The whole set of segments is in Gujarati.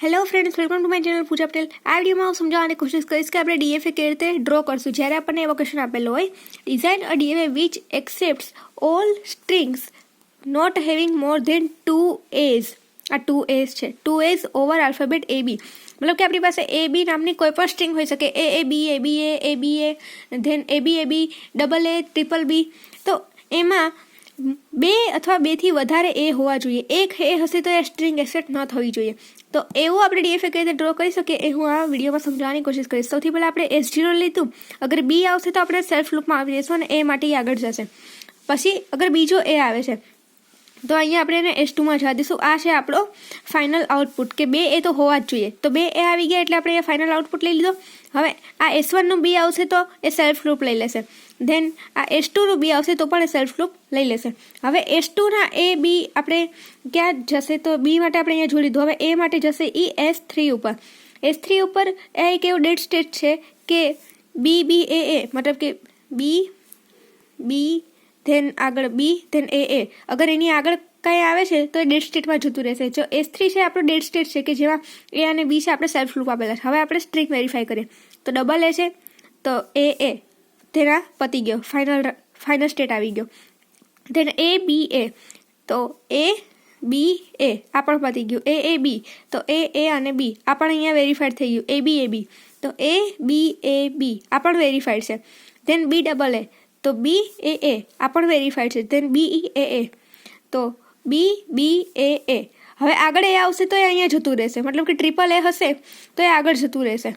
Hello friends, welcome to my channel Pooja Patel. આ વિડીયોમાં હું સમજાવવાની કોશિશ કરીશ કે આપણે DFA કેવી રીતે ડ્રો કરશું. જ્યારે આપણને એવો ક્વેશ્ચન આપેલો હોય, design a DFA which accepts all strings not having more than 2 A's. આ 2 A's છે, 2 A's ઓવર આલ્ફાબેટ AB. મતલબ કે આપણી પાસે AB નામની કોઈ પણ સ્ટ્રિંગ હોઈ શકે, ABA, then ABAB, double A, triple B. તો એમાં 2 અથવા 2 થી વધારે એ હોવા જોઈએ. એક એ હશે તો એ સ્ટ્રિંગ એક્સેપ્ટ ન થવી જોઈએ. તો એવું આપણે DFA કઈ રીતે ડ્રો કરી શકીએ એ હું આ વિડીયોમાં સમજાવવાની કોશિશ કરીશ. સૌથી પહેલાં આપણે S0 લીધું. અગર B આવશે તો આપણે સેલ્ફ લૂપમાં આવી જઈશું અને એ માટે આગળ જશે. પછી અગર બીજો એ આવે છે તો અહીંયા આપણે એને S2માં જવા દઈશું. આ છે આપણો ફાઇનલ આઉટપુટ કે 2 એ તો હોવા જ જોઈએ. તો 2 એ આવી ગયા એટલે આપણે એ ફાઇનલ આઉટપુટ લઈ લીધો. હવે આ S1નું B આવશે તો એ સેલ્ફ લૂપ લઈ લેશે. ધેન આ S2નું B આવશે તો પણ એ સેલ્ફ લૂપ લઈ લેશે. હવે S2ના એ B આપણે ક્યાં જશે તો B માટે આપણે અહીંયા જોઈ લીધું. હવે એ માટે જશે એ S3 ઉપર. S3 ઉપર એ એક એવું ડેડ સ્ટેટ છે કે BBAA, મતલબ કે B ધેન આગળ B ધેન AA. અગર એની આગળ કંઈ આવે છે તો એ ડેડ સ્ટેટમાં જતું રહેશે. જો S3 છે આપણો ડેડ સ્ટેટ છે કે જેમાં A અને B છે આપણે સેલ્ફ લૂપ આપેલા છે. હવે આપણે સ્ટ્રિંગ વેરીફાઈ કરીએ તો ડબલ A છે તો AA તેના પતી ગયો, ફાઇનલ સ્ટેટ આવી ગયો. ધેન ABA તો ABA આ પણ પતી ગયું. AAB તો AA અને B આ પણ અહીંયા વેરીફાઈડ થઈ ગયું. ABAB તો ABAB આ પણ વેરીફાઈડ છે. ધેન BAA તો BAA આ પણ વેરીફાઈડ છે. ધેન BEAA તો BBAA. હવે આગળ એ આવશે તો એ અહીંયા જતું રહેશે, મતલબ કે ટ્રિપલ એ હશે તો એ આગળ જતું રહેશે.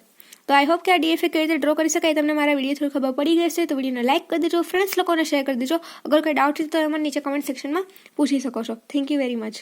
તો આઈ હોપ કે આ DFA કેવી રીતે ડ્રો કરી શકાય તમને મારા વિડીયો થોડી ખબર પડી ગઈ છે. તો વિડીયોને લાઇક કરી દેજો, ફ્રેન્ડ્સ લોકોને શેર કરી દેજો. અગર કોઈ ડાઉટ છે તો એમાં નીચે કમેન્ટ સેક્શનમાં પૂછી શકો છો. Thank you very much.